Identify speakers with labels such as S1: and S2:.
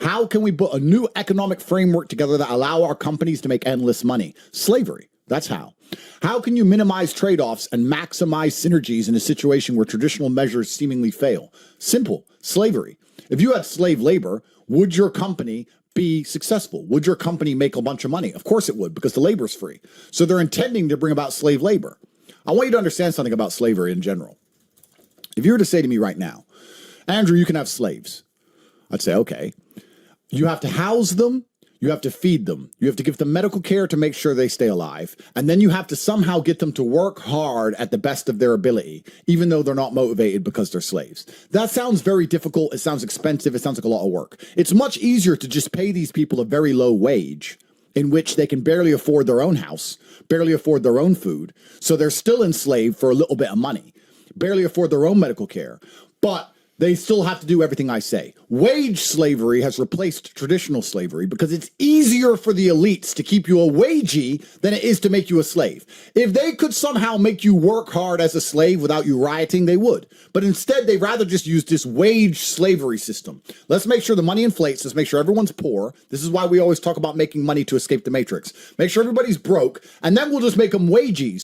S1: How can we put a new economic framework together that allow our companies to make endless money? Slavery. That's how. How can you minimize trade-offs and maximize synergies in a situation where traditional measures seemingly fail? Simple. Slavery. If you had slave labor, would your company be successful? Would your company make a bunch of money? Of course it would, because the labor is free. So they're intending to bring about slave labor. I want you to understand something about slavery in general. If you were to say to me right now, Andrew, you can have slaves, I'd say, okay. You have to house them. You have to feed them. You have to give them medical care to make sure they stay alive. And then you have to somehow get them to work hard at the best of their ability, even though they're not motivated because they're slaves. That sounds very difficult. It sounds expensive. It sounds like a lot of work. It's much easier to just pay these people a very low wage in which they can barely afford their own house, barely afford their own food. So they're still enslaved for a little bit of money, barely afford their own medical care. But they still have to do everything I say. Wage slavery has replaced traditional slavery because it's easier for the elites to keep you a wagee than it is to make you a slave. If they could somehow make you work hard as a slave without you rioting, they would. But instead, they'd rather just use this wage slavery system. Let's make sure the money inflates. Let's make sure everyone's poor. This is why we always talk about making money to escape the matrix. Make sure everybody's broke, and then we'll just make them wagees.